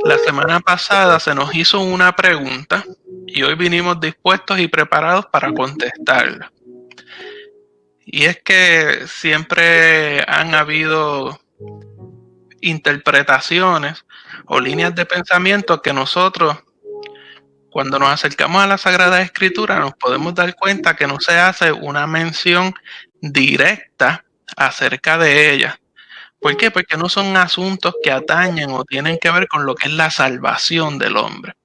La semana pasada se nos hizo una pregunta y hoy vinimos dispuestos y preparados para contestarla. Y es que siempre han habido interpretaciones o líneas de pensamiento que nosotros, cuando nos acercamos a la Sagrada Escritura, nos podemos dar cuenta que no se hace una mención directa acerca de ella. ¿Por qué? Porque no son asuntos que atañen o tienen que ver con lo que es la salvación del hombre.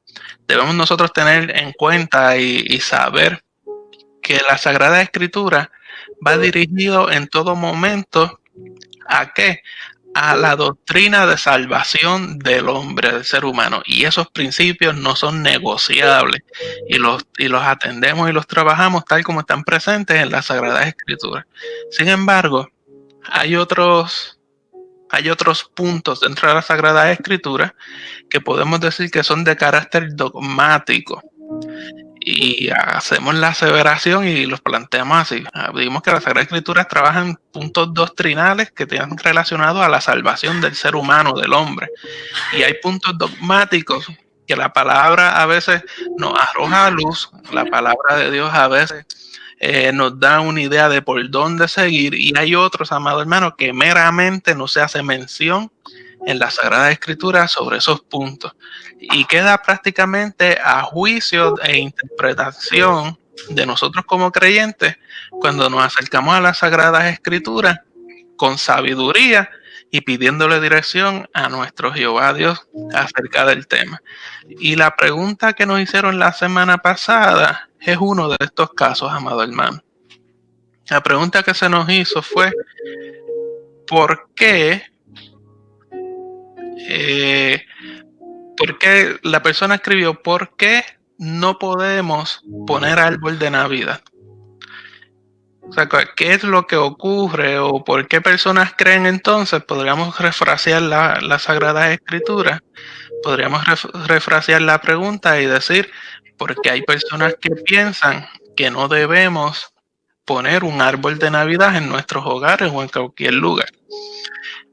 Debemos nosotros tener en cuenta y saber que la Sagrada Escritura va dirigido en todo momento ¿a qué? A la doctrina de salvación del hombre, del ser humano. Y esos principios no son negociables. Y los atendemos y los trabajamos tal como están presentes en la Sagrada Escritura. Sin embargo, hay otros puntos dentro de la Sagrada Escritura que podemos decir que son de carácter dogmático. Y hacemos la aseveración y los planteamos así. Vimos que la Sagrada Escritura trabaja en puntos doctrinales que tienen relacionados a la salvación del ser humano, del hombre. Y hay puntos dogmáticos que la palabra a veces nos arroja a luz, la palabra de Dios a veces nos da una idea de por dónde seguir, y hay otros, amado hermano, que meramente no se hace mención en la Sagrada Escritura sobre esos puntos y queda prácticamente a juicio e interpretación de nosotros como creyentes cuando nos acercamos a las Sagradas Escrituras con sabiduría y pidiéndole dirección a nuestro Jehová Dios acerca del tema. Y la pregunta que nos hicieron la semana pasada es uno de estos casos, amado hermano. La pregunta que se nos hizo fue ¿por qué la persona escribió por qué no podemos poner árbol de Navidad? O sea, ¿qué es lo que ocurre o por qué personas creen entonces? Podríamos refrasear la Sagrada Escritura, podríamos refrasear la pregunta y decir, porque hay personas que piensan que no debemos poner un árbol de Navidad en nuestros hogares o en cualquier lugar.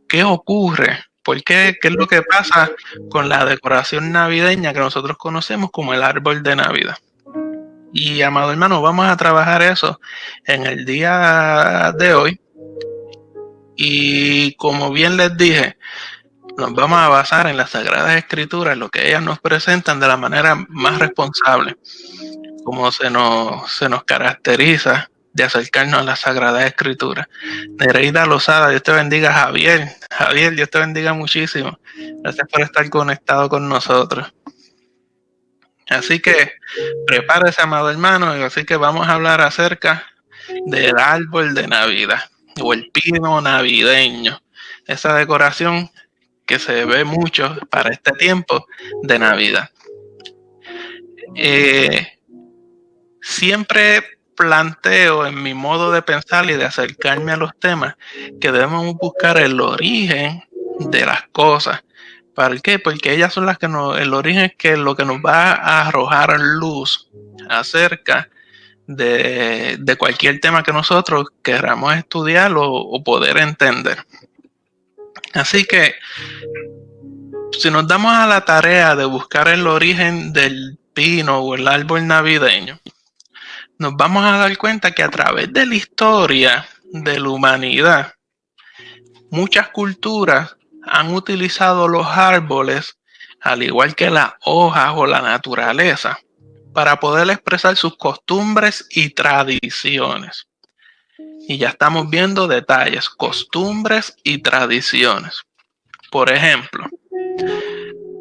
¿Qué ocurre? ¿Por qué? ¿Qué es lo que pasa con la decoración navideña que nosotros conocemos como el árbol de Navidad? Y, amado hermano, vamos a trabajar eso en el día de hoy. Y como bien les dije, nos vamos a basar en las Sagradas Escrituras, lo que ellas nos presentan de la manera más responsable, como se nos caracteriza de acercarnos a la Sagrada Escritura. Nereida Lozada, Dios te bendiga. Javier, Dios te bendiga muchísimo. Gracias por estar conectado con nosotros. Así que prepárese, amado hermano, así que vamos a hablar acerca del árbol de Navidad o el pino navideño, esa decoración que se ve mucho para este tiempo de Navidad. Siempre planteo en mi modo de pensar y de acercarme a los temas que debemos buscar el origen de las cosas. ¿Para qué? Porque ellas son las que el origen es que lo que nos va a arrojar luz acerca de cualquier tema que nosotros queramos estudiar o poder entender. Así que si nos damos a la tarea de buscar el origen del pino o el árbol navideño, nos vamos a dar cuenta que a través de la historia de la humanidad, muchas culturas han utilizado los árboles, al igual que las hojas o la naturaleza, para poder expresar sus costumbres y tradiciones. Y ya estamos viendo detalles, costumbres y tradiciones. Por ejemplo,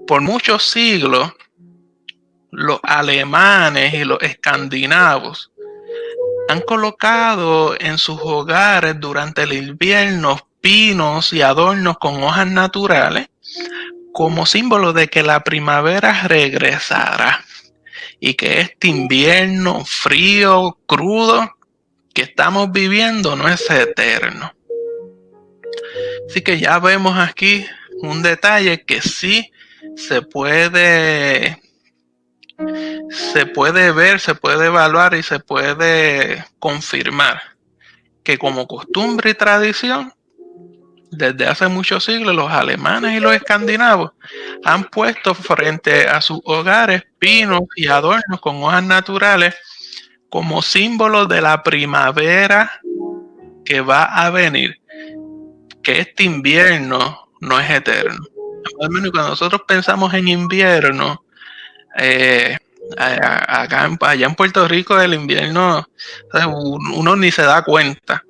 por muchos siglos, los alemanes y los escandinavos han colocado en sus hogares durante el invierno pinos y adornos con hojas naturales como símbolo de que la primavera regresará y que este invierno frío, crudo que estamos viviendo no es eterno. Así que ya vemos aquí un detalle que sí se puede ver, se puede evaluar y se puede confirmar que como costumbre y tradición desde hace muchos siglos, los alemanes y los escandinavos han puesto frente a sus hogares pinos y adornos con hojas naturales como símbolo de la primavera que va a venir, que este invierno no es eterno. Al menos cuando nosotros pensamos en invierno, allá en Puerto Rico el invierno, uno ni se da cuenta,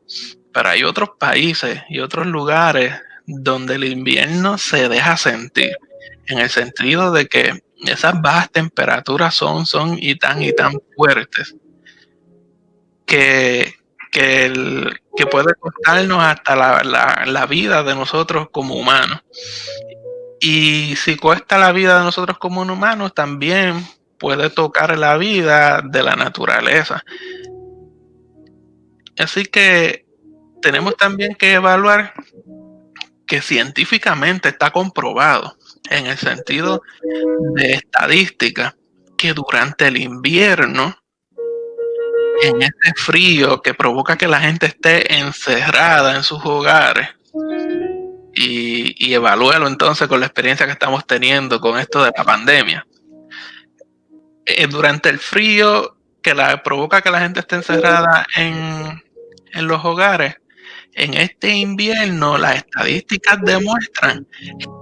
pero hay otros países y otros lugares donde el invierno se deja sentir, en el sentido de que esas bajas temperaturas son y tan fuertes que puede costarnos hasta la vida de nosotros como humanos. Y si cuesta la vida de nosotros como humanos, también puede tocar la vida de la naturaleza. Así que tenemos también que evaluar que científicamente está comprobado, en el sentido de estadística, que durante el invierno, en este frío que provoca que la gente esté encerrada en sus hogares, y evalúelo entonces con la experiencia que estamos teniendo con esto de la pandemia. Durante el frío que provoca que la gente esté encerrada en los hogares, en este invierno las estadísticas demuestran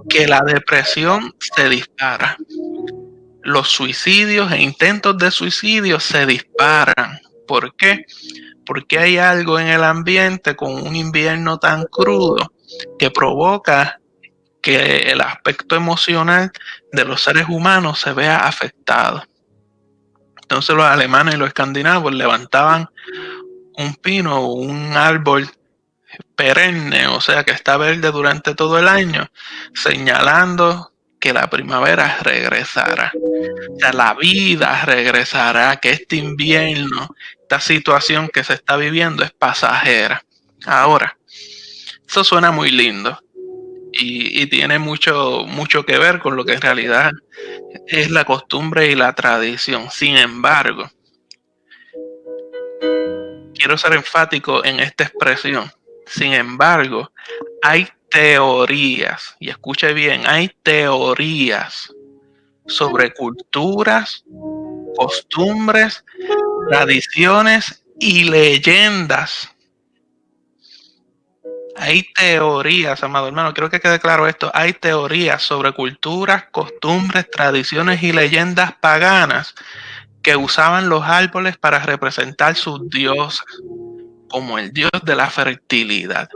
que la depresión se dispara. Los suicidios e intentos de suicidio se disparan. ¿Por qué? Porque hay algo en el ambiente con un invierno tan crudo que provoca que el aspecto emocional de los seres humanos se vea afectado. Entonces los alemanes y los escandinavos levantaban un pino o un árbol perenne, o sea que está verde durante todo el año, señalando que la primavera regresará. O sea, la vida regresará, que este invierno, esta situación que se está viviendo es pasajera. Ahora, eso suena muy lindo y tiene mucho que ver con lo que en realidad es la costumbre y la tradición. Sin embargo, quiero ser enfático en esta expresión. Sin embargo, hay teorías, y escuche bien, hay teorías sobre culturas, costumbres, tradiciones y leyendas. Hay teorías, amado hermano, quiero que quede claro esto, hay teorías sobre culturas, costumbres, tradiciones y leyendas paganas que usaban los árboles para representar sus dioses, como el dios de la fertilidad.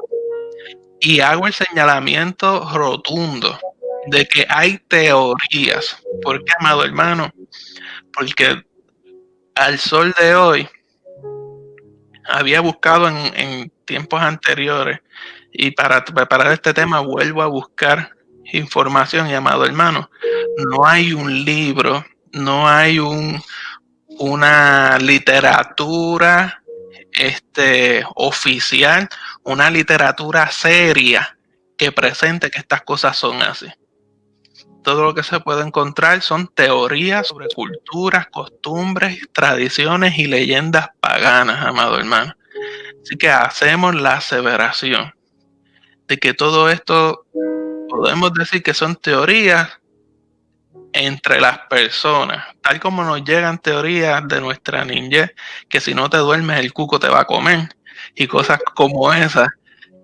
Y hago el señalamiento rotundo de que hay teorías. ¿Por qué, amado hermano? Porque al sol de hoy había buscado en tiempos anteriores y para preparar este tema vuelvo a buscar información, y amado hermano, no hay un libro, no hay una literatura oficial, una literatura seria que presente que estas cosas son así. Todo lo que se puede encontrar son teorías sobre culturas, costumbres, tradiciones y leyendas paganas, amado hermano. Así que hacemos la aseveración de que todo esto podemos decir que son teorías entre las personas, tal como nos llegan teorías de nuestra niñez, que si no te duermes el cuco te va a comer, y cosas como esas,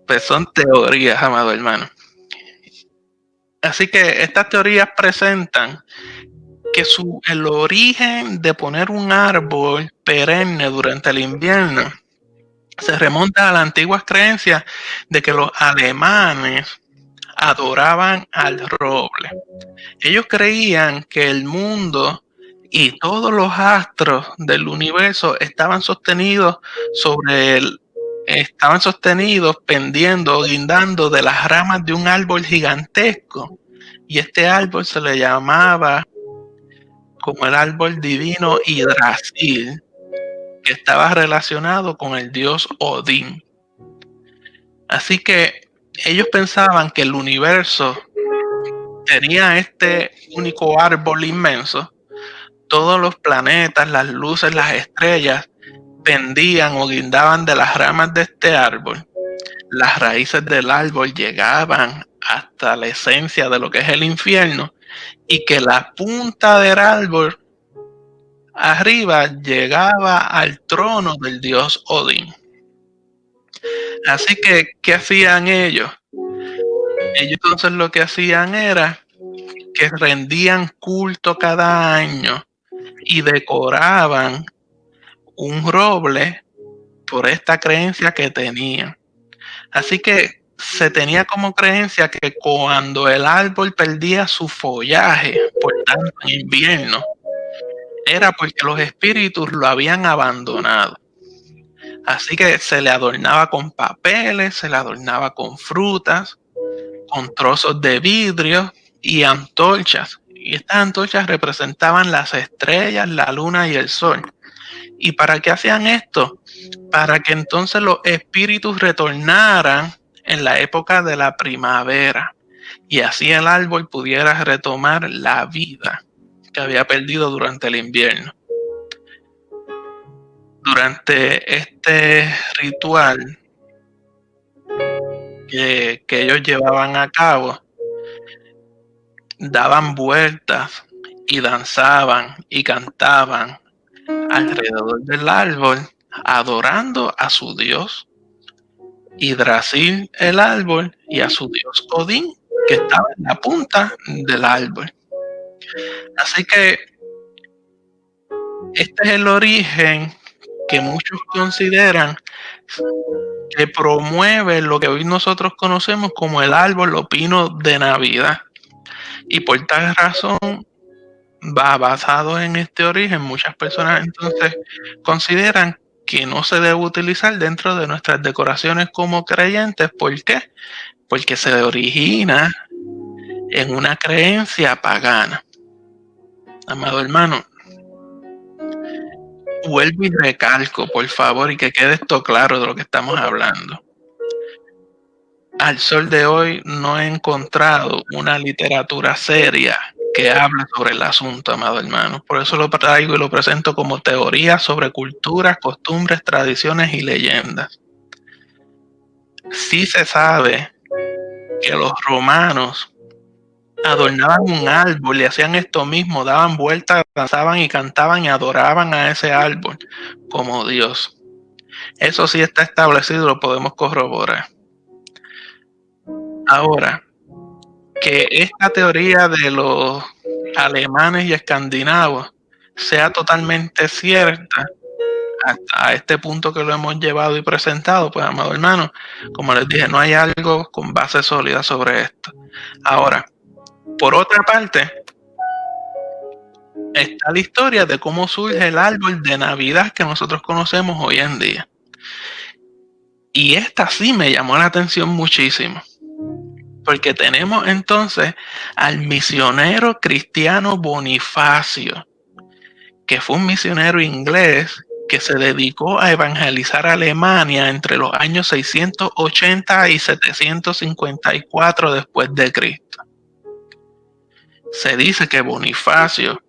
pues son teorías, amado hermano. Así que estas teorías presentan que el origen de poner un árbol perenne durante el invierno se remonta a las antiguas creencias de que los alemanes adoraban al roble. Ellos creían que el mundo y todos los astros del universo estaban sostenidos pendiendo, guindando de las ramas de un árbol gigantesco. Y este árbol se le llamaba como el árbol divino Yggdrasil, que estaba relacionado con el dios Odín. Así que ellos pensaban que el universo tenía este único árbol inmenso. Todos los planetas, las luces, las estrellas pendían o guindaban de las ramas de este árbol. las raíces del árbol llegaban hasta la esencia de lo que es el infierno y que la punta del árbol arriba llegaba al trono del dios Odín. Así que, ¿qué hacían ellos? Ellos entonces lo que hacían era que rendían culto cada año y decoraban un roble por esta creencia que tenían. Así que se tenía como creencia que cuando el árbol perdía su follaje, por tanto en invierno, era porque los espíritus lo habían abandonado. Así que se le adornaba con papeles, se le adornaba con frutas, con trozos de vidrio y antorchas. Y estas antorchas representaban las estrellas, la luna y el sol. ¿Y para qué hacían esto? Para que entonces los espíritus retornaran en la época de la primavera y así el árbol pudiera retomar la vida que había perdido durante el invierno. Durante este ritual que ellos llevaban a cabo, daban vueltas y danzaban y cantaban alrededor del árbol, adorando a su dios Yggdrasil el árbol y a su dios Odín, que estaba en la punta del árbol. Así que este es el origen que muchos consideran que promueve lo que hoy nosotros conocemos como el árbol o pino de Navidad. Y por tal razón, basado en este origen, muchas personas entonces consideran que no se debe utilizar dentro de nuestras decoraciones como creyentes. ¿Por qué? Porque se origina en una creencia pagana. Amado hermano, vuelvo y recalco, por favor, y que quede esto claro de lo que estamos hablando. Al sol de hoy no he encontrado una literatura seria que hable sobre el asunto, amado hermano. Por eso lo traigo y lo presento como teoría sobre culturas, costumbres, tradiciones y leyendas. Sí se sabe que los romanos adornaban un árbol y hacían esto mismo, daban vueltas, danzaban y cantaban y adoraban a ese árbol como Dios. Eso sí está establecido, lo podemos corroborar. Ahora, que esta teoría de los alemanes y escandinavos sea totalmente cierta hasta este punto que lo hemos llevado y presentado, pues amado hermano, como les dije, no hay algo con base sólida sobre esto. Ahora, por otra parte, está la historia de cómo surge el árbol de Navidad que nosotros conocemos hoy en día. Y esta sí me llamó la atención muchísimo. Porque tenemos entonces al misionero cristiano Bonifacio, que fue un misionero inglés que se dedicó a evangelizar a Alemania entre los años 680 y 754 después de Cristo. Se dice que Bonifacio,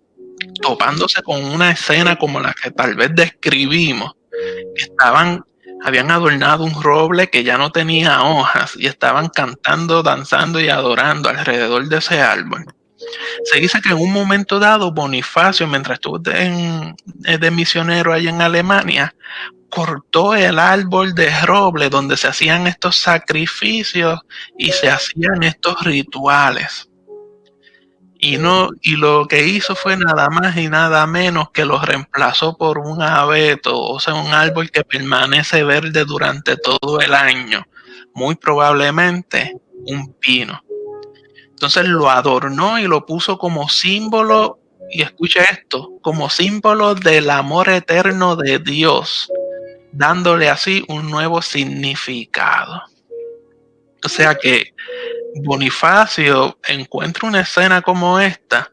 topándose con una escena como la que tal vez describimos, habían adornado un roble que ya no tenía hojas y estaban cantando, danzando y adorando alrededor de ese árbol. Se dice que en un momento dado Bonifacio, mientras estuvo de misionero allá en Alemania, cortó el árbol de roble donde se hacían estos sacrificios y se hacían estos rituales. Y lo que hizo fue nada más y nada menos que lo reemplazó por un abeto, o sea, un árbol que permanece verde durante todo el año, muy probablemente un pino. Entonces lo adornó y lo puso como símbolo, y escucha esto, como símbolo del amor eterno de Dios, dándole así un nuevo significado. O sea que Bonifacio encuentra una escena como esta,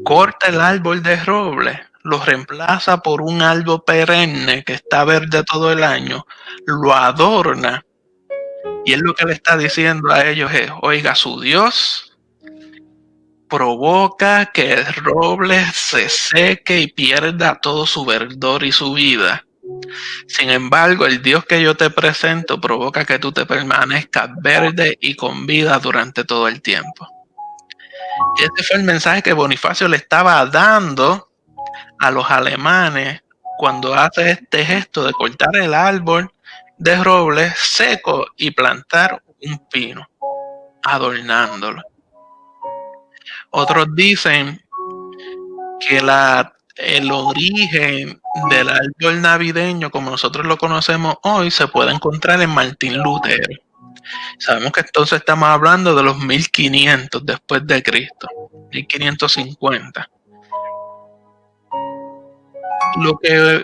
corta el árbol de roble, lo reemplaza por un árbol perenne que está verde todo el año, lo adorna, y él lo que le está diciendo a ellos es, oiga, su Dios provoca que el roble se seque y pierda todo su verdor y su vida, Sin embargo, el Dios que yo te presento provoca que tú te permanezcas verde y con vida durante todo el tiempo. Y ese fue el mensaje que Bonifacio le estaba dando a los alemanes cuando hace este gesto de cortar el árbol de roble seco y plantar un pino, adornándolo. Otros dicen que el origen del árbol navideño, como nosotros lo conocemos hoy, se puede encontrar en Martín Lutero. Sabemos que entonces estamos hablando de los 1500 después de Cristo, 1550.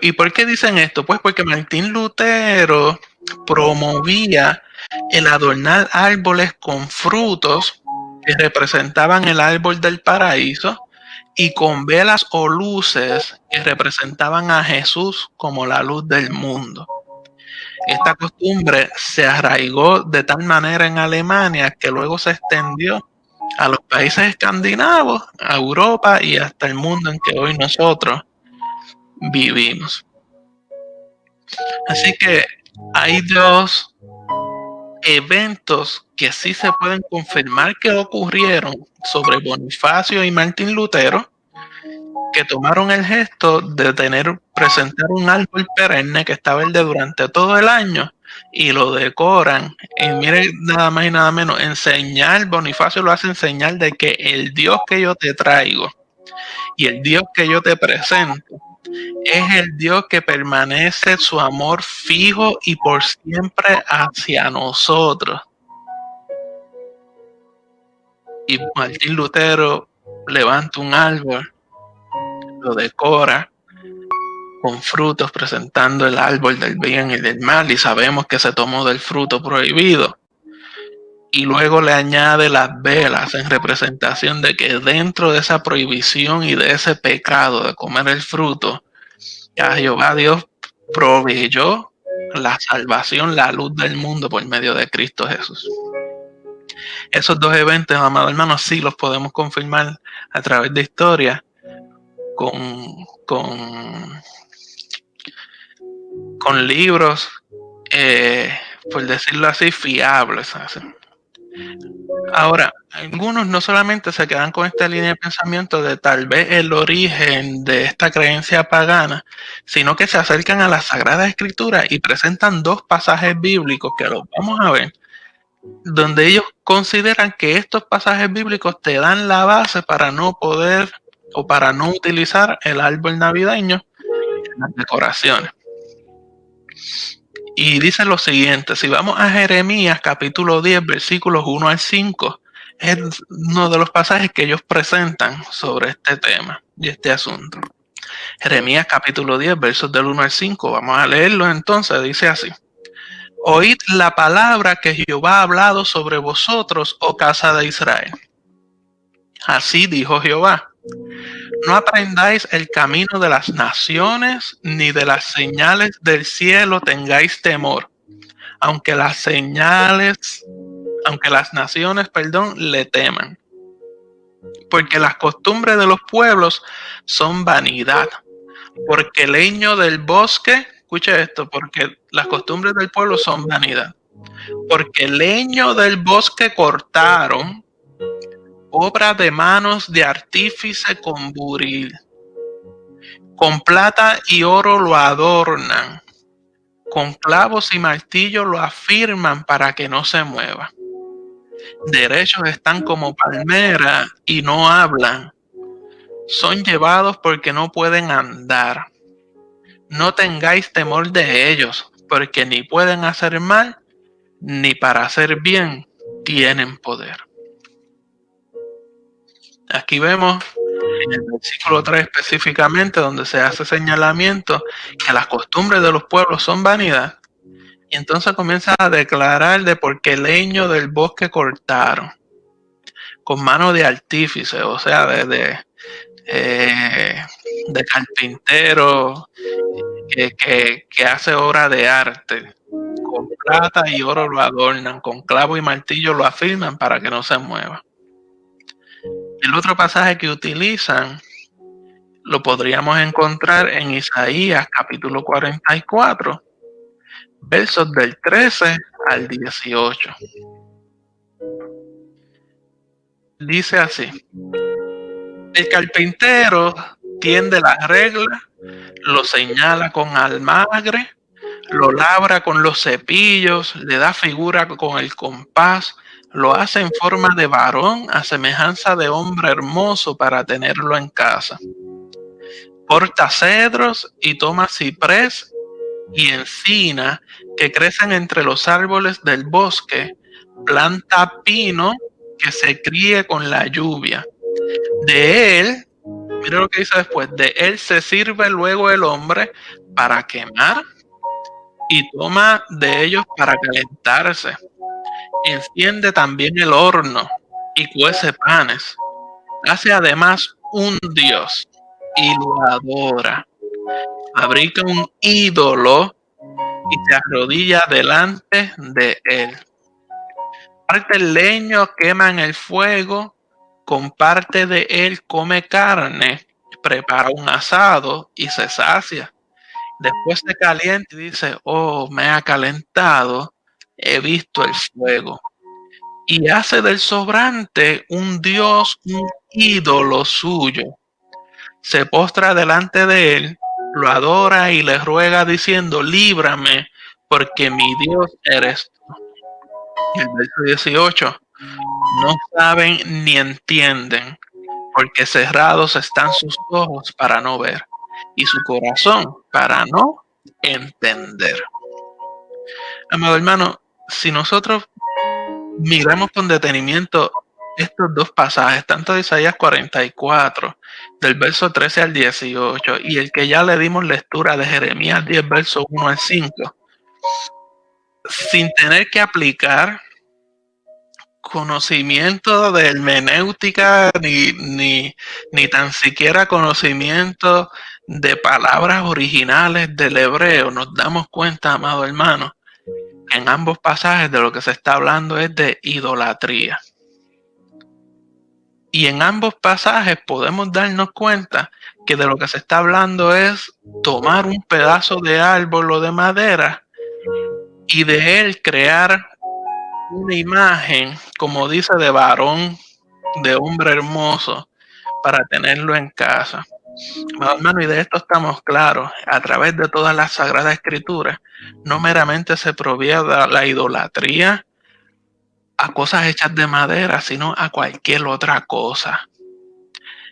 ¿Y por qué dicen esto? Pues porque Martín Lutero promovía el adornar árboles con frutos que representaban el árbol del paraíso y con velas o luces que representaban a Jesús como la luz del mundo. Esta costumbre se arraigó de tal manera en Alemania que luego se extendió a los países escandinavos, a Europa y hasta el mundo en que hoy nosotros vivimos. Así que hay dos eventos que sí se pueden confirmar que ocurrieron sobre Bonifacio y Martín Lutero, que tomaron el gesto de presentar un árbol perenne que está verde durante todo el año y lo decoran. Y miren, nada más y nada menos, Bonifacio lo hace en señal de que el Dios que yo te traigo y el Dios que yo te presento es el Dios que permanece su amor fijo y por siempre hacia nosotros. Y Martín Lutero levanta un árbol, lo decora con frutos presentando el árbol del bien y del mal, y sabemos que se tomó del fruto prohibido. Y luego le añade las velas en representación de que dentro de esa prohibición y de ese pecado de comer el fruto, ya Jehová Dios proveyó la salvación, la luz del mundo por medio de Cristo Jesús. Esos dos eventos, amados hermanos, sí los podemos confirmar a través de historia con libros, por decirlo así, fiables. ¿Así? Ahora, algunos no solamente se quedan con esta línea de pensamiento de tal vez el origen de esta creencia pagana, sino que se acercan a la Sagrada Escritura y presentan dos pasajes bíblicos que los vamos a ver, donde ellos consideran que estos pasajes bíblicos te dan la base para no poder o para no utilizar el árbol navideño en las decoraciones. Y dice lo siguiente, si vamos a Jeremías capítulo 10, versículos 1 al 5, es uno de los pasajes que ellos presentan sobre este tema y este asunto. Jeremías capítulo 10, versos del 1 al 5, vamos a leerlo entonces, dice así. Oíd la palabra que Jehová ha hablado sobre vosotros, oh casa de Israel. Así dijo Jehová. No aprendáis el camino de las naciones, ni de las señales del cielo tengáis temor, aunque las naciones, le teman. Porque las costumbres de los pueblos son vanidad. Porque el leño del bosque, escuche esto, porque las costumbres del pueblo son vanidad. Porque el leño del bosque cortaron, obra de manos de artífice con buril. Con plata y oro lo adornan, con clavos y martillo lo afirman para que no se mueva. Derechos están como palmera y no hablan. Son llevados porque no pueden andar. No tengáis temor de ellos, porque ni pueden hacer mal, ni para hacer bien tienen poder. Aquí vemos en el versículo 3 específicamente, donde se hace señalamiento que las costumbres de los pueblos son vanidad. Y entonces comienza a declarar de por qué leño del bosque cortaron, con mano de artífice, o sea, de carpintero que hace obra de arte. Con plata y oro lo adornan, con clavo y martillo lo afirman para que no se mueva. El otro pasaje que utilizan lo podríamos encontrar en Isaías capítulo 44, versos del 13 al 18. Dice así: el carpintero tiende la regla, lo señala con almagre, lo labra con los cepillos, le da figura con el compás, lo hace en forma de varón a semejanza de hombre hermoso para tenerlo en casa. Corta cedros y toma ciprés y encina que crecen entre los árboles del bosque, planta pino que se críe con la lluvia. De él, mira lo que dice después, de él se sirve luego el hombre para quemar y toma de ellos para calentarse. Enciende también el horno y cuece panes. Hace además un dios y lo adora. Fabrica un ídolo y se arrodilla delante de él. Parte el leño, quema en el fuego, con parte de él come carne, prepara un asado y se sacia. Después se calienta y dice: oh, me ha calentado, he visto el fuego. Y hace del sobrante un dios, un ídolo suyo. Se postra delante de él, lo adora y le ruega diciendo: líbrame, porque mi Dios eres tú. Y el verso 18: no saben ni entienden, porque cerrados están sus ojos para no ver, y su corazón para no entender. Amado hermano, si nosotros miramos con detenimiento estos dos pasajes, tanto de Isaías 44, del verso 13 al 18, y el que ya le dimos lectura de Jeremías 10, verso 1 al 5, sin tener que aplicar conocimiento de hermenéutica ni tan siquiera conocimiento de palabras originales del hebreo, nos damos cuenta, amado hermano, en ambos pasajes de lo que se está hablando es de idolatría. Y en ambos pasajes podemos darnos cuenta que de lo que se está hablando es tomar un pedazo de árbol o de madera y de él crear una imagen, como dice, de varón, de hombre hermoso, para tenerlo en casa. Hermano, y de esto estamos claros, a través de todas las Sagradas Escrituras, no meramente se proviene la idolatría a cosas hechas de madera, sino a cualquier otra cosa.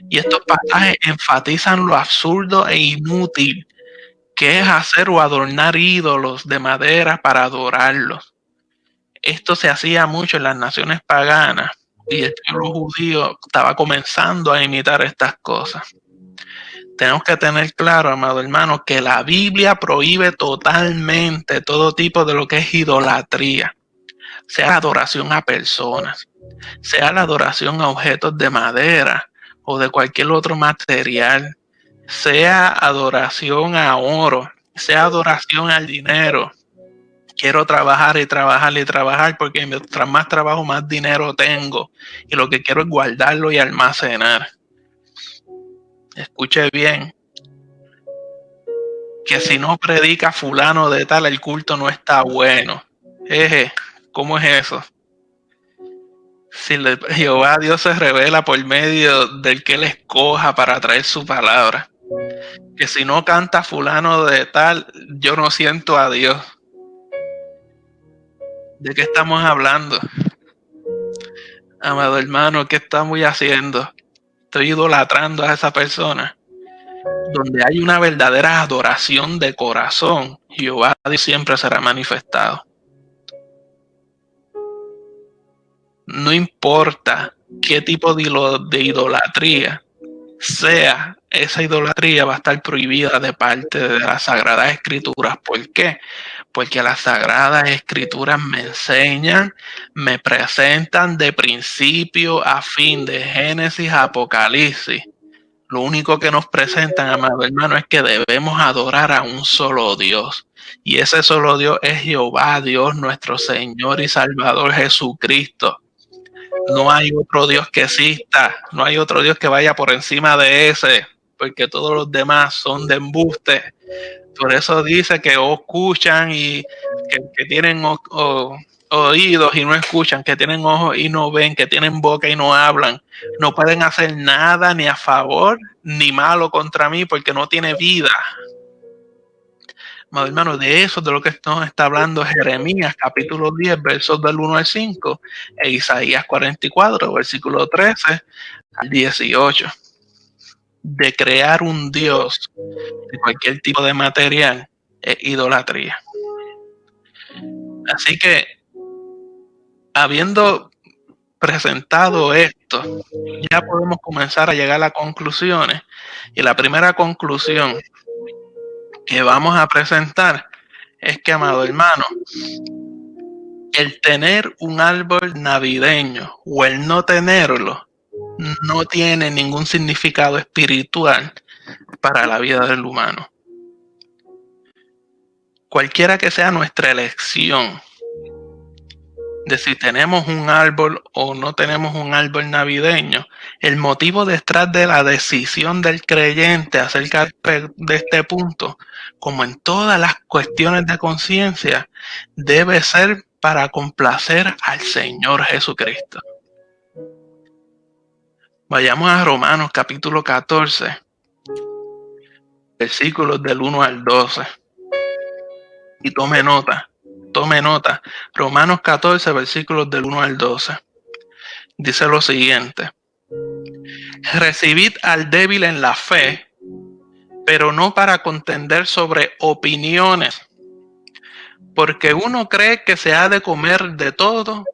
Y estos pasajes enfatizan lo absurdo e inútil que es hacer o adornar ídolos de madera para adorarlos. Esto se hacía mucho en las naciones paganas y el pueblo judío estaba comenzando a imitar estas cosas. Tenemos que tener claro, amado hermano, que la Biblia prohíbe totalmente todo tipo de lo que es idolatría, sea la adoración a personas, sea la adoración a objetos de madera o de cualquier otro material, sea adoración a oro, sea adoración al dinero. Quiero trabajar y trabajar y trabajar porque mientras más trabajo, más dinero tengo. Y lo que quiero es guardarlo y almacenar. Escuche bien. Que si no predica fulano de tal, el culto no está bueno. ¿Cómo es eso? Si Jehová Dios se revela por medio del que él escoja para traer su palabra. Que si no canta fulano de tal, yo no siento a Dios. ¿De qué estamos hablando? Amado hermano, ¿qué estamos haciendo? Estoy idolatrando a esa persona. Donde hay una verdadera adoración de corazón, Jehová siempre será manifestado. No importa qué tipo de idolatría sea, esa idolatría va a estar prohibida de parte de las Sagradas Escrituras. ¿Por qué? Porque las Sagradas Escrituras me enseñan, me presentan de principio a fin, de Génesis a Apocalipsis. Lo único que nos presentan, amado hermano, es que debemos adorar a un solo Dios. Y ese solo Dios es Jehová, Dios nuestro Señor y Salvador Jesucristo. No hay otro Dios que exista, no hay otro Dios que vaya por encima de ese. porque todos los demás son de embuste. Por eso dice que escuchan y que tienen oídos y no escuchan, que tienen ojos y no ven, que tienen boca y no hablan. No pueden hacer nada ni a favor ni malo contra mí porque no tiene vida. Hermano, de eso de lo que nos está hablando Jeremías capítulo 10, versos del 1 al 5, e Isaías 44, versículo 13 al 18. De crear un Dios de cualquier tipo de material es idolatría. Así que, habiendo presentado esto, ya podemos comenzar a llegar a conclusiones. Y la primera conclusión que vamos a presentar es que, amado hermano, el tener un árbol navideño o el no tenerlo no tiene ningún significado espiritual para la vida del humano. Cualquiera que sea nuestra elección de si tenemos un árbol o no tenemos un árbol navideño, el motivo detrás de la decisión del creyente acerca de este punto, como en todas las cuestiones de conciencia, debe ser para complacer al Señor Jesucristo. Vayamos a Romanos capítulo 14, versículos del 1 al 12. Y tome nota. Romanos 14, versículos del 1 al 12. Dice lo siguiente: recibid al débil en la fe, pero no para contender sobre opiniones, porque uno cree que se ha de comer de todo,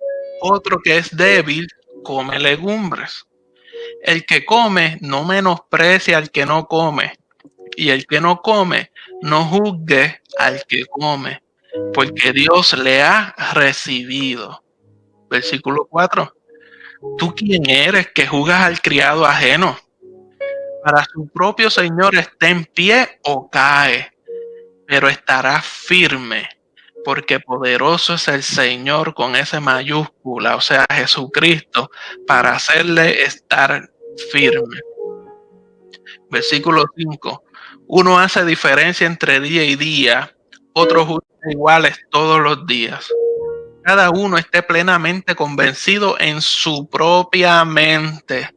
otro que es débil come legumbres. El que come no menosprecia al que no come, y el que no come no juzgue al que come, porque Dios le ha recibido. Versículo 4. ¿Tú quién eres que juzgas al criado ajeno? Para su propio Señor esté en pie o cae, pero estará firme, porque poderoso es el Señor con S mayúscula, o sea, Jesucristo, para hacerle estar firme. Versículo 5. Uno hace diferencia entre día y día, otros juzga iguales todos los días. Cada uno esté plenamente convencido en su propia mente.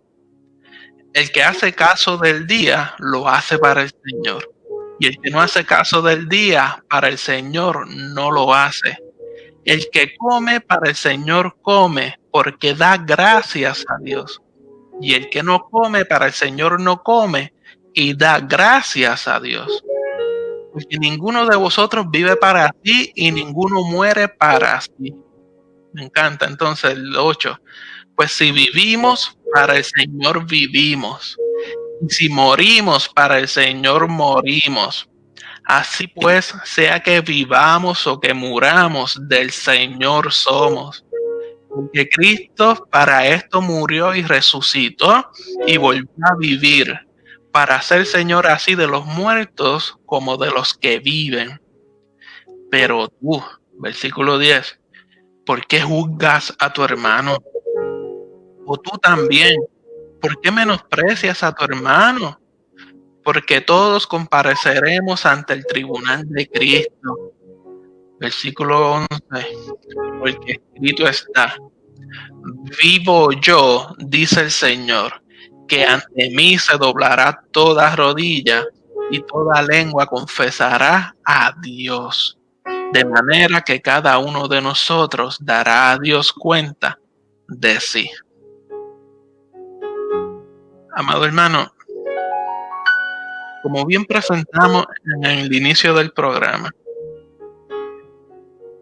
El que hace caso del día, lo hace para el Señor. Y el que no hace caso del día, para el Señor no lo hace. El que come, para el Señor come, porque da gracias a Dios. Y el que no come, para el Señor no come, y da gracias a Dios. Porque ninguno de vosotros vive para sí y ninguno muere para sí. Me encanta. Entonces el 8. Pues si vivimos, para el Señor vivimos. Y si morimos, para el Señor morimos. Así pues, sea que vivamos o que muramos, del Señor somos. Porque Cristo para esto murió y resucitó y volvió a vivir, para ser Señor así de los muertos como de los que viven. Pero tú, versículo 10, ¿por qué juzgas a tu hermano? O tú también, ¿por qué menosprecias a tu hermano? Porque todos compareceremos ante el tribunal de Cristo. Versículo 11, porque escrito está: vivo yo, dice el Señor, que ante mí se doblará toda rodilla y toda lengua confesará a Dios. De manera que cada uno de nosotros dará a Dios cuenta de sí. Amado hermano, como bien presentamos en el inicio del programa,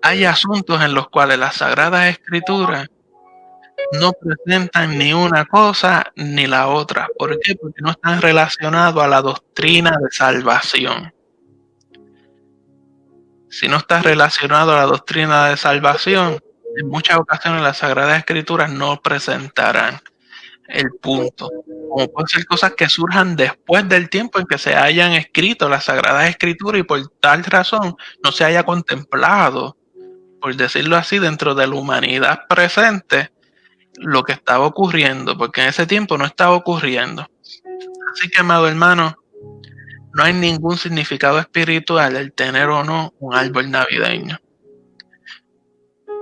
hay asuntos en los cuales las Sagradas Escrituras no presentan ni una cosa ni la otra. ¿Por qué? Porque no están relacionados a la doctrina de salvación. Si no está relacionado a la doctrina de salvación, en muchas ocasiones las Sagradas Escrituras no presentarán el punto. Como pueden ser cosas que surjan después del tiempo en que se hayan escrito las Sagradas Escrituras y por tal razón no se haya contemplado, por decirlo así, dentro de la humanidad presente lo que estaba ocurriendo, porque en ese tiempo no estaba ocurriendo. Así que, amado hermano, no hay ningún significado espiritual el tener o no un árbol navideño.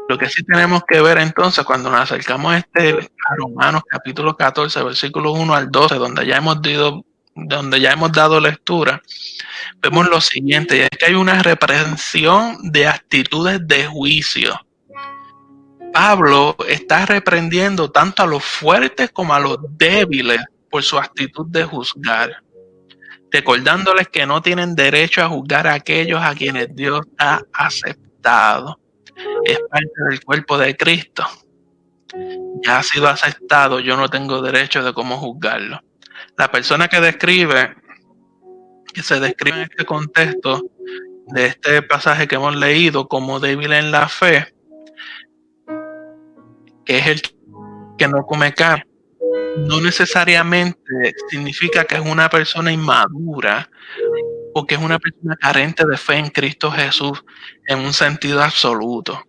Lo que sí tenemos que ver entonces cuando nos acercamos a Romanos capítulo 14, versículos 1 al 12, donde ya hemos dado lectura, vemos lo siguiente, y es que hay una reprensión de actitudes de juicio. Pablo está reprendiendo tanto a los fuertes como a los débiles por su actitud de juzgar, recordándoles que no tienen derecho a juzgar a aquellos a quienes Dios ha aceptado. Es parte del cuerpo de Cristo. Ya ha sido aceptado, yo no tengo derecho de cómo juzgarlo. La persona que se describe en este contexto de este pasaje que hemos leído como débil en la fe, que es el que no come carne, no necesariamente significa que es una persona inmadura o que es una persona carente de fe en Cristo Jesús en un sentido absoluto.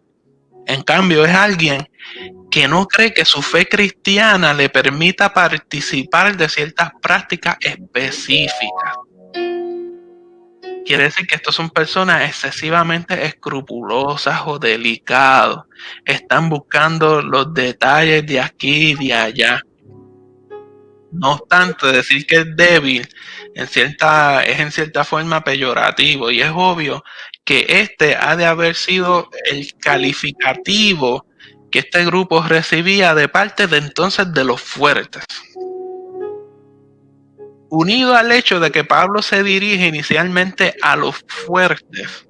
En cambio, es alguien que no cree que su fe cristiana le permita participar de ciertas prácticas específicas. Quiere decir que estas son personas excesivamente escrupulosas o delicadas. Están buscando los detalles de aquí y de allá. No obstante, decir que es débil es en cierta forma peyorativo, y es obvio que este ha de haber sido el calificativo que este grupo recibía de parte de entonces de los fuertes. Unido al hecho de que Pablo se dirige inicialmente a los fuertes,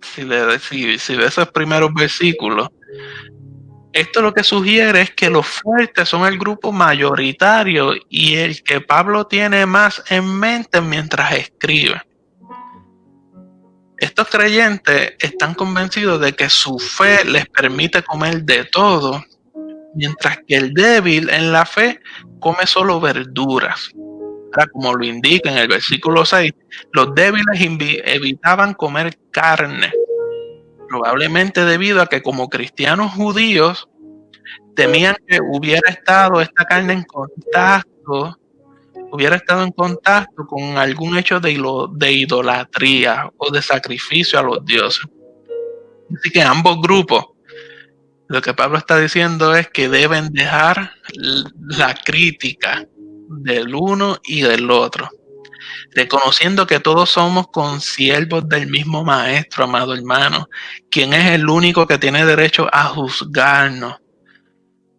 si ves esos primeros versículos, esto lo que sugiere es que los fuertes son el grupo mayoritario y el que Pablo tiene más en mente mientras escribe. Estos creyentes están convencidos de que su fe les permite comer de todo, mientras que el débil en la fe come solo verduras. Ahora, como lo indica en el versículo 6, los débiles evitaban comer carne, probablemente debido a que como cristianos judíos temían que hubiera estado esta carne en contacto con algún hecho de idolatría o de sacrificio a los dioses. Así que ambos grupos, lo que Pablo está diciendo es que deben dejar la crítica del uno y del otro, reconociendo que todos somos consiervos del mismo maestro, amado hermano, quien es el único que tiene derecho a juzgarnos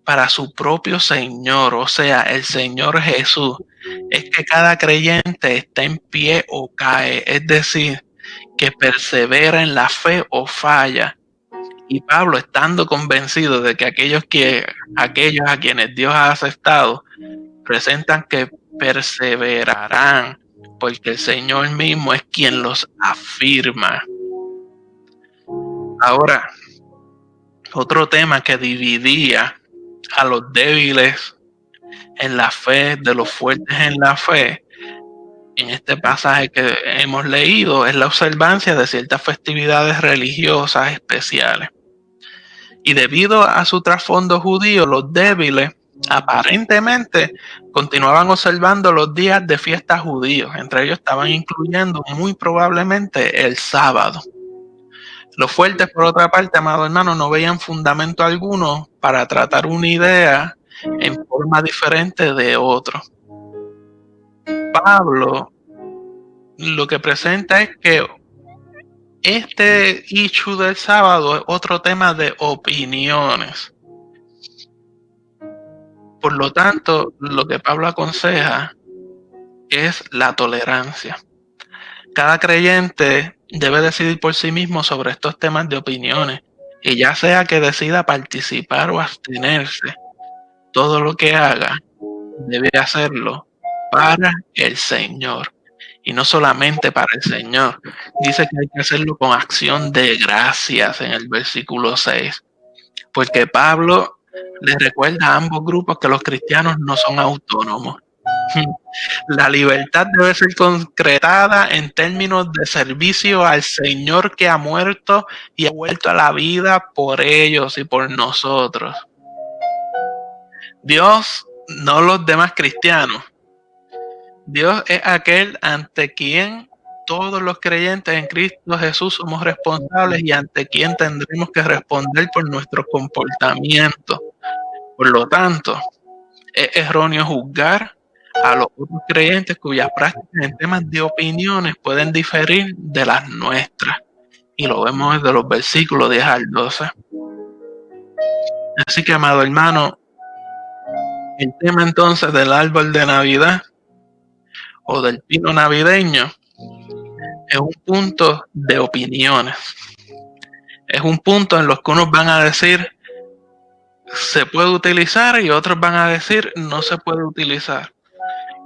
para su propio Señor, o sea, el Señor Jesús. Es que cada creyente está en pie o cae, es decir, que persevera en la fe o falla. Y Pablo, estando convencido de que aquellos a quienes Dios ha aceptado, presentan que perseverarán, porque el Señor mismo es quien los afirma. Ahora, otro tema que dividía a los débiles en la fe de los fuertes en la fe, en este pasaje que hemos leído, es la observancia de ciertas festividades religiosas especiales. Y debido a su trasfondo judío, los débiles aparentemente continuaban observando los días de fiesta judíos. Entre ellos estaban incluyendo muy probablemente el sábado. Los fuertes, por otra parte, amado hermano, no veían fundamento alguno para tratar una idea en forma diferente de otro. Pablo lo que presenta es que este issue del sábado es otro tema de opiniones. Por lo tanto, lo que Pablo aconseja es la tolerancia. Cada creyente debe decidir por sí mismo sobre estos temas de opiniones, y ya sea que decida participar o abstenerse, todo lo que haga debe hacerlo para el Señor, y no solamente para el Señor. Dice que hay que hacerlo con acción de gracias en el versículo 6, porque Pablo les recuerda a ambos grupos que los cristianos no son autónomos. La libertad debe ser concretada en términos de servicio al Señor que ha muerto y ha vuelto a la vida por ellos y por nosotros. Dios, no los demás cristianos, Dios es aquel ante quien todos los creyentes en Cristo Jesús somos responsables y ante quien tendremos que responder por nuestro comportamiento. Por lo tanto, es erróneo juzgar a los otros creyentes cuyas prácticas en temas de opiniones pueden diferir de las nuestras. Y lo vemos desde los versículos 10 al 12. Así que, amado hermano, el tema entonces del árbol de Navidad o del pino navideño es un punto de opiniones. Es un punto en los que unos van a decir se puede utilizar y otros van a decir no se puede utilizar.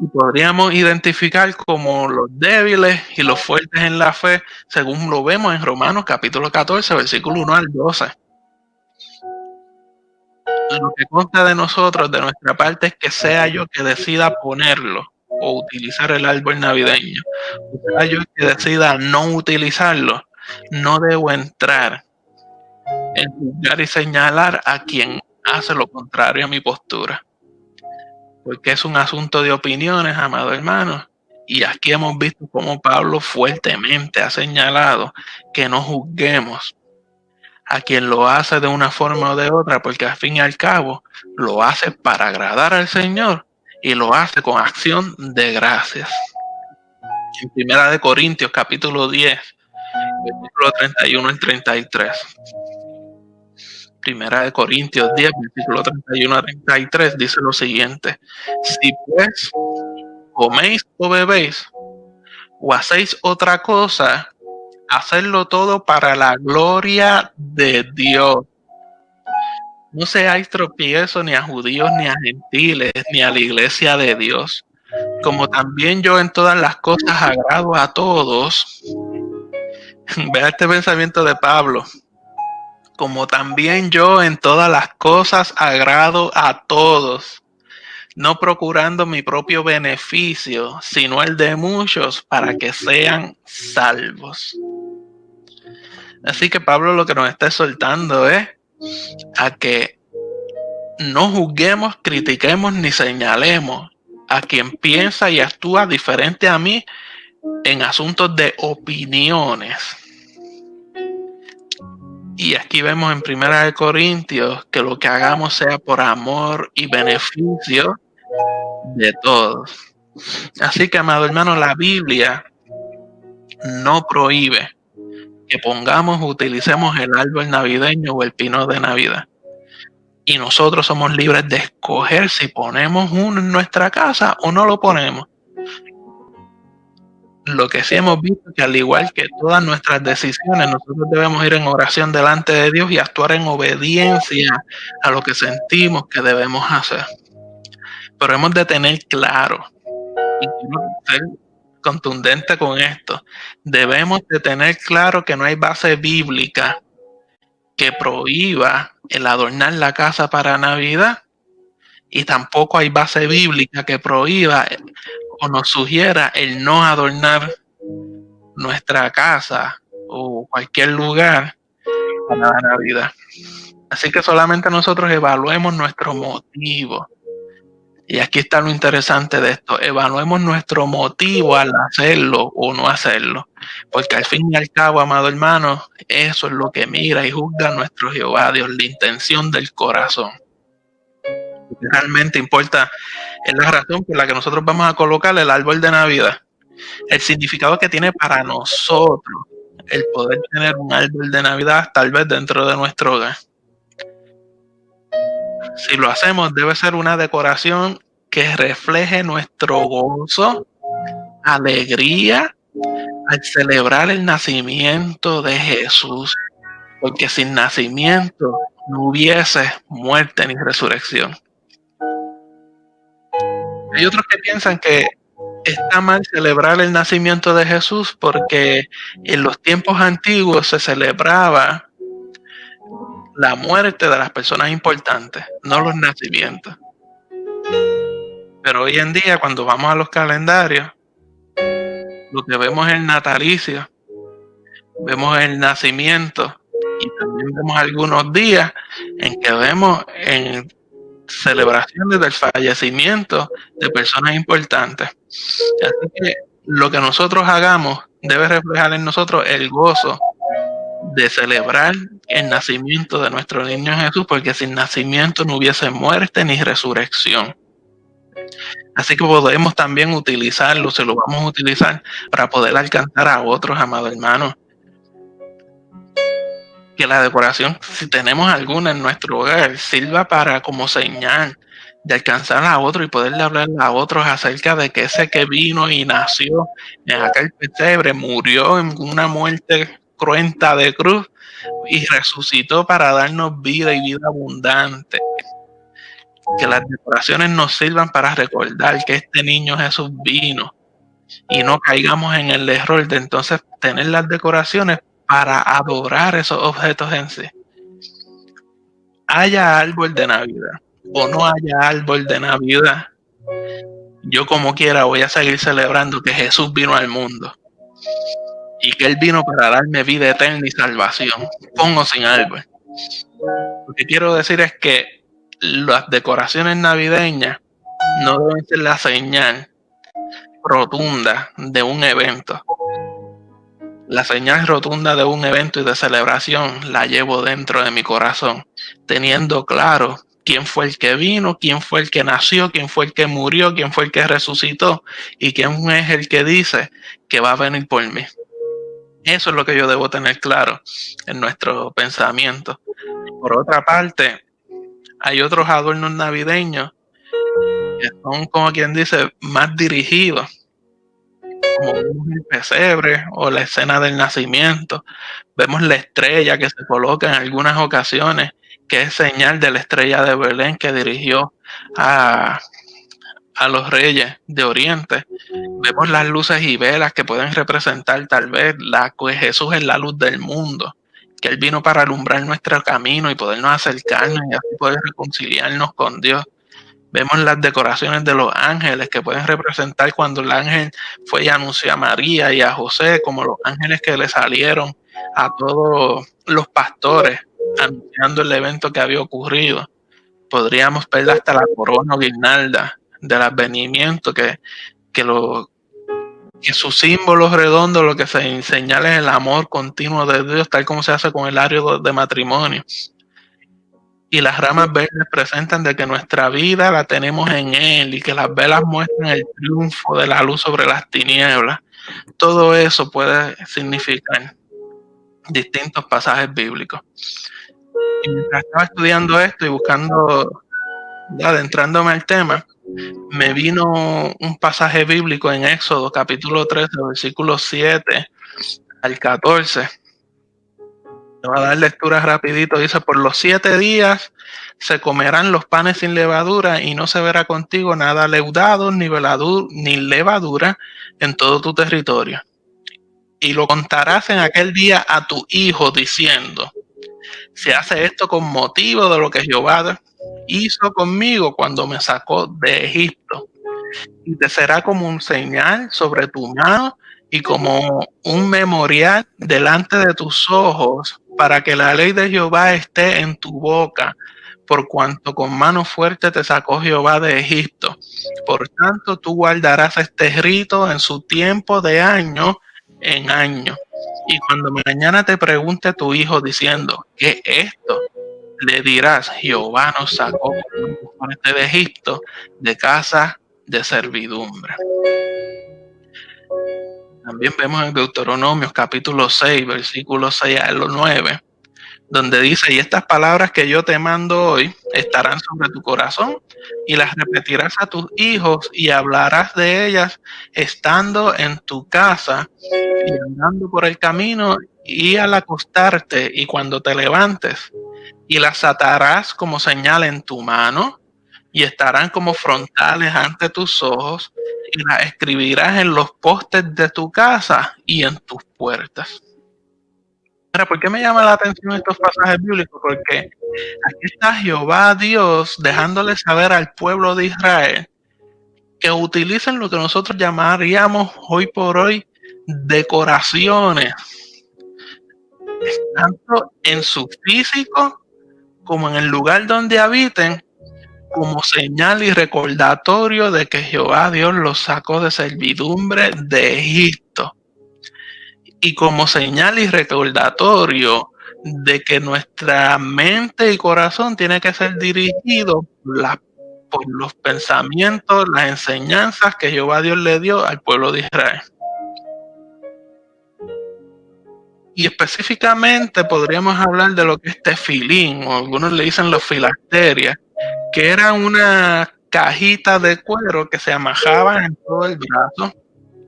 Y podríamos identificar como los débiles y los fuertes en la fe, según lo vemos en Romanos capítulo 14, versículo 1 al 12. Lo que consta de nosotros, de nuestra parte, es que sea yo que decida ponerlo o utilizar el árbol navideño, o sea yo que decida no utilizarlo, no debo entrar en juzgar y señalar a quien hace lo contrario a mi postura. Porque es un asunto de opiniones, amado hermano. Y aquí hemos visto cómo Pablo fuertemente ha señalado que no juzguemos a quien lo hace de una forma o de otra, porque al fin y al cabo lo hace para agradar al Señor y lo hace con acción de gracias. En Primera de Corintios capítulo 10, versículo 31 al 33. Primera de Corintios 10, versículo 31 a 33, dice lo siguiente: si pues coméis o bebéis o hacéis otra cosa, hacedlo todo para la gloria de Dios. No seáis tropiezo ni a judíos, ni a gentiles, ni a la iglesia de Dios. Como también yo en todas las cosas agrado a todos. Vea este pensamiento de Pablo. Como también yo en todas las cosas agrado a todos, no procurando mi propio beneficio, sino el de muchos, para que sean salvos. Así que Pablo lo que nos está exhortando es a que no juzguemos, critiquemos ni señalemos a quien piensa y actúa diferente a mí en asuntos de opiniones. Y aquí vemos en Primera de Corintios que lo que hagamos sea por amor y beneficio de todos. Así que, amado hermano, la Biblia no prohíbe que pongamos o utilicemos el árbol navideño o el pino de Navidad. Y nosotros somos libres de escoger si ponemos uno en nuestra casa o no lo ponemos. Lo que sí hemos visto es que al igual que todas nuestras decisiones, nosotros debemos ir en oración delante de Dios y actuar en obediencia a lo que sentimos que debemos hacer. Pero hemos de tener claro, y quiero ser contundente con esto, debemos de tener claro que no hay base bíblica que prohíba el adornar la casa para Navidad, y tampoco hay base bíblica que prohíba o nos sugiera el no adornar nuestra casa o cualquier lugar para la Navidad. Así que solamente nosotros evaluemos nuestro motivo. Y aquí está lo interesante de esto: evaluemos nuestro motivo al hacerlo o no hacerlo, porque al fin y al cabo, amado hermano, eso es lo que mira y juzga nuestro Jehová Dios, la intención del corazón. Lo que realmente importa es la razón por la que nosotros vamos a colocar el árbol de Navidad, el significado que tiene para nosotros el poder tener un árbol de Navidad tal vez dentro de nuestro hogar. Si lo hacemos, debe ser una decoración que refleje nuestro gozo, alegría al celebrar el nacimiento de Jesús, porque sin nacimiento no hubiese muerte ni resurrección. Hay otros que piensan que está mal celebrar el nacimiento de Jesús porque en los tiempos antiguos se celebraba la muerte de las personas importantes, no los nacimientos. Pero hoy en día, cuando vamos a los calendarios, lo que vemos es el natalicio, vemos el nacimiento y también vemos algunos días en que vemos en celebraciones del fallecimiento de personas importantes. Así que lo que nosotros hagamos debe reflejar en nosotros el gozo de celebrar el nacimiento de nuestro niño Jesús, porque sin nacimiento no hubiese muerte ni resurrección. Así que podemos también utilizarlo, se lo vamos a utilizar para poder alcanzar a otros, amados hermanos. Que la decoración, si tenemos alguna en nuestro hogar, sirva para como señal de alcanzar a otros y poderle hablar a otros acerca de que ese que vino y nació en aquel pesebre, murió en una muerte cruenta de cruz y resucitó para darnos vida y vida abundante. Que las decoraciones nos sirvan para recordar que este niño Jesús vino y no caigamos en el error de entonces tener las decoraciones para adorar esos objetos en sí. Haya árbol de Navidad o no haya árbol de Navidad, yo como quiera voy a seguir celebrando que Jesús vino al mundo y que Él vino para darme vida eterna y salvación, con o sin árbol. Lo que quiero decir es que las decoraciones navideñas no deben ser la señal rotunda de un evento. La señal rotunda de un evento y de celebración la llevo dentro de mi corazón, teniendo claro quién fue el que vino, quién fue el que nació, quién fue el que murió, quién fue el que resucitó y quién es el que dice que va a venir por mí. Eso es lo que yo debo tener claro en nuestro pensamiento. Por otra parte, hay otros adornos navideños que son, como quien dice, más dirigidos, como vemos el pesebre o la escena del nacimiento. Vemos la estrella que se coloca en algunas ocasiones, que es señal de la estrella de Belén que dirigió a los reyes de Oriente. Vemos las luces y velas que pueden representar tal vez que Jesús es la luz del mundo, que Él vino para alumbrar nuestro camino y podernos acercarnos y así poder reconciliarnos con Dios. Vemos las decoraciones de los ángeles que pueden representar cuando el ángel fue y anunció a María y a José, como los ángeles que le salieron a todos los pastores anunciando el evento que había ocurrido. Podríamos ver hasta la corona o guirnalda del advenimiento, que su símbolo redondo lo que se señala es el amor continuo de Dios, tal como se hace con el árbol de matrimonio. Y las ramas verdes presentan de que nuestra vida la tenemos en Él y que las velas muestran el triunfo de la luz sobre las tinieblas. Todo eso puede significar distintos pasajes bíblicos. Y mientras estaba estudiando esto y buscando, adentrándome al tema, me vino un pasaje bíblico en Éxodo capítulo 13, versículos 7 al 14. Le voy a dar lectura rapidito. Dice: por los 7 días se comerán los panes sin levadura y no se verá contigo nada leudado ni levadura en todo tu territorio. Y lo contarás en aquel día a tu hijo diciendo: se hace esto con motivo de lo que Jehová hizo conmigo cuando me sacó de Egipto. Y te será como un señal sobre tu mano y como un memorial delante de tus ojos, para que la ley de Jehová esté en tu boca, por cuanto con mano fuerte te sacó Jehová de Egipto. Por tanto, tú guardarás este rito en su tiempo de año en año. Y cuando mañana te pregunte tu hijo diciendo: ¿qué es esto?, le dirás: Jehová nos sacó de Egipto, de casa de servidumbre. También vemos en Deuteronomios capítulo 6, versículos 6 al 9, donde dice: y estas palabras que yo te mando hoy estarán sobre tu corazón, y las repetirás a tus hijos, y hablarás de ellas estando en tu casa, y andando por el camino, y al acostarte, y cuando te levantes, y las atarás como señal en tu mano, y estarán como frontales ante tus ojos, y las escribirás en los postes de tu casa y en tus puertas. Ahora, ¿por qué me llama la atención estos pasajes bíblicos? Porque aquí está Jehová Dios dejándole saber al pueblo de Israel que utilicen lo que nosotros llamaríamos hoy por hoy decoraciones, tanto en su físico como en el lugar donde habiten, como señal y recordatorio de que Jehová Dios los sacó de servidumbre de Egipto, y como señal y recordatorio de que nuestra mente y corazón tiene que ser dirigido por los pensamientos, las enseñanzas que Jehová Dios le dio al pueblo de Israel. Y específicamente podríamos hablar de lo que es tefilín, o algunos le dicen los filasterias, que era una cajita de cuero que se amajaba en todo el brazo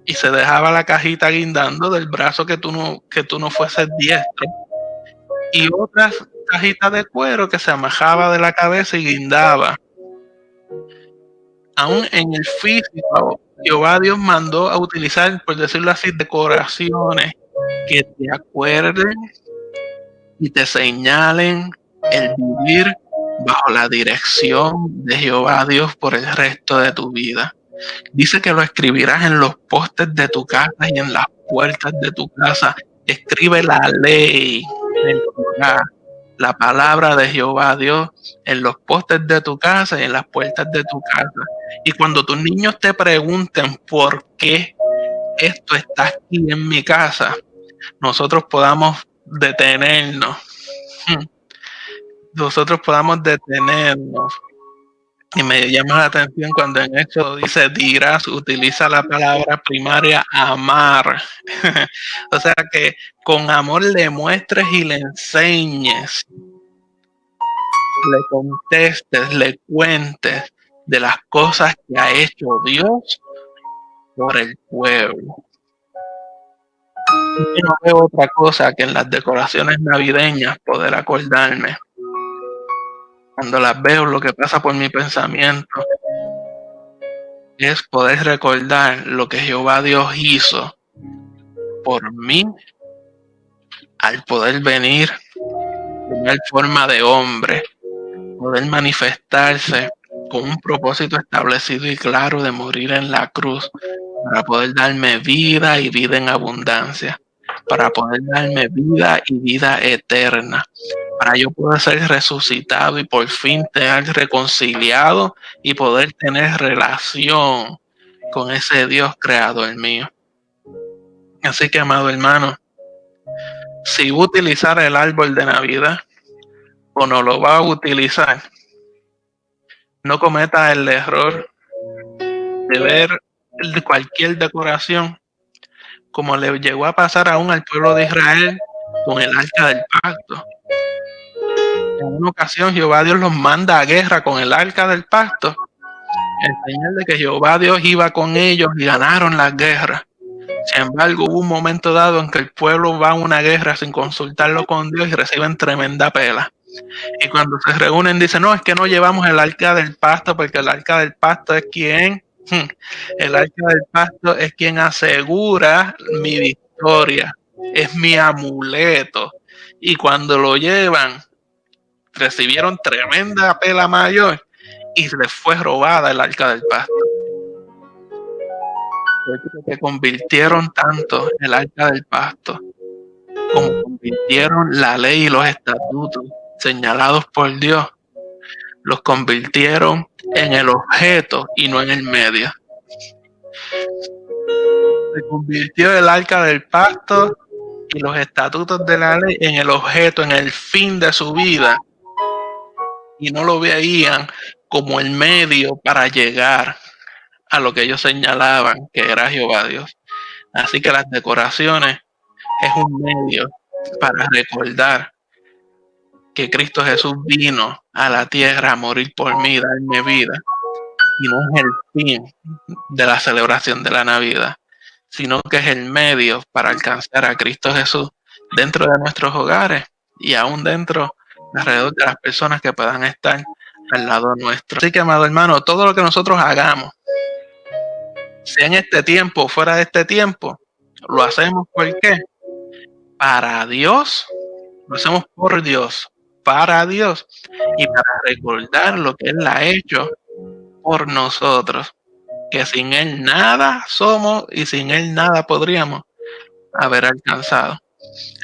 y se dejaba la cajita guindando del brazo que tú no fueses diestro, y otras cajitas de cuero que se amajaba de la cabeza y guindaba. Aún en el físico, Jehová Dios mandó a utilizar, por decirlo así, decoraciones que te acuerden y te señalen el vivir bajo la dirección de Jehová Dios por el resto de tu vida. Dice que lo escribirás en los postes de tu casa y en las puertas de tu casa. Escribe la ley, la palabra de Jehová Dios en los postes de tu casa y en las puertas de tu casa. Y cuando tus niños te pregunten por qué esto está aquí en mi casa, nosotros podamos detenernos. Nosotros podamos detenernos. Y me llama la atención cuando en esto dice dirás, utiliza la palabra primaria amar. O sea que con amor le muestres y le enseñes, le contestes, le cuentes de las cosas que ha hecho Dios por el pueblo. Yo no veo otra cosa que en las decoraciones navideñas poder acordarme. Cuando las veo, lo que pasa por mi pensamiento es poder recordar lo que Jehová Dios hizo por mí al poder venir, tomar forma de hombre, poder manifestarse con un propósito establecido y claro de morir en la cruz para poder darme vida y vida en abundancia, para poder darme vida y vida eterna, para yo poder ser resucitado y por fin ser reconciliado y poder tener relación con ese Dios creador mío. Así que, amado hermano, si va a utilizar el árbol de Navidad o no lo va a utilizar, no cometa el error de ver cualquier decoración como le llegó a pasar aún al pueblo de Israel con el arca del pacto. En una ocasión Jehová Dios los manda a guerra con el arca del pacto, en señal de que Jehová Dios iba con ellos y ganaron las guerras. Sin embargo, hubo un momento dado en que el pueblo va a una guerra sin consultarlo con Dios y reciben tremenda pela. Y cuando se reúnen dicen, no, es que no llevamos el arca del pacto porque el arca del pacto es quien, el arca del pacto es quien asegura mi victoria, es mi amuleto. Y cuando lo llevan, recibieron tremenda pela mayor y les fue robada el arca del pacto. Que convirtieron tanto el arca del pacto como convirtieron la ley y los estatutos señalados por Dios, los convirtieron en el objeto y no en el medio. Se convirtió el arca del pacto y los estatutos de la ley en el objeto, en el fin de su vida, y no lo veían como el medio para llegar a lo que ellos señalaban que era Jehová Dios. Así que las decoraciones es un medio para recordar que Cristo Jesús vino a la tierra a morir por mí, darme vida, y no es el fin de la celebración de la Navidad, sino que es el medio para alcanzar a Cristo Jesús dentro de nuestros hogares y aún dentro, alrededor de las personas que puedan estar al lado nuestro. Así que, amado hermano, todo lo que nosotros hagamos, sea en este tiempo o fuera de este tiempo, lo hacemos ¿por qué? Para Dios, lo hacemos por Dios, para Dios y para recordar lo que Él ha hecho por nosotros, que sin Él nada somos y sin Él nada podríamos haber alcanzado.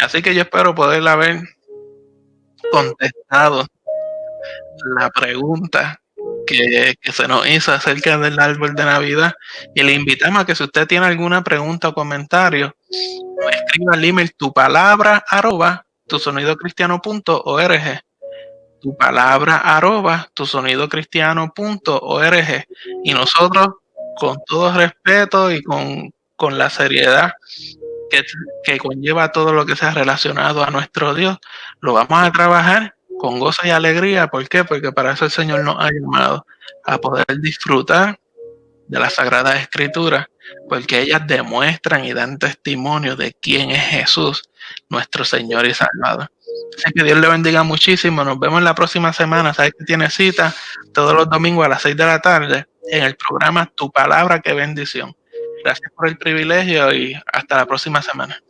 Así que yo espero poder haber contestado la pregunta que se nos hizo acerca del árbol de Navidad. Y le invitamos a que si usted tiene alguna pregunta o comentario, nos escriba al email tupalabra@tusonidocristiano.org. tupalabra@tusonidocristiano.org. Y nosotros, con todo respeto y con la seriedad que conlleva todo lo que sea relacionado a nuestro Dios, lo vamos a trabajar con gozo y alegría. ¿Por qué? Porque para eso el Señor nos ha llamado, a poder disfrutar de las Sagradas Escrituras, porque ellas demuestran y dan testimonio de quién es Jesús, nuestro Señor y Salvador. Así que Dios le bendiga muchísimo. Nos vemos la próxima semana. Sabes que tiene cita todos los domingos a las 6 de la tarde en el programa Tu Palabra, qué bendición. Gracias por el privilegio y hasta la próxima semana.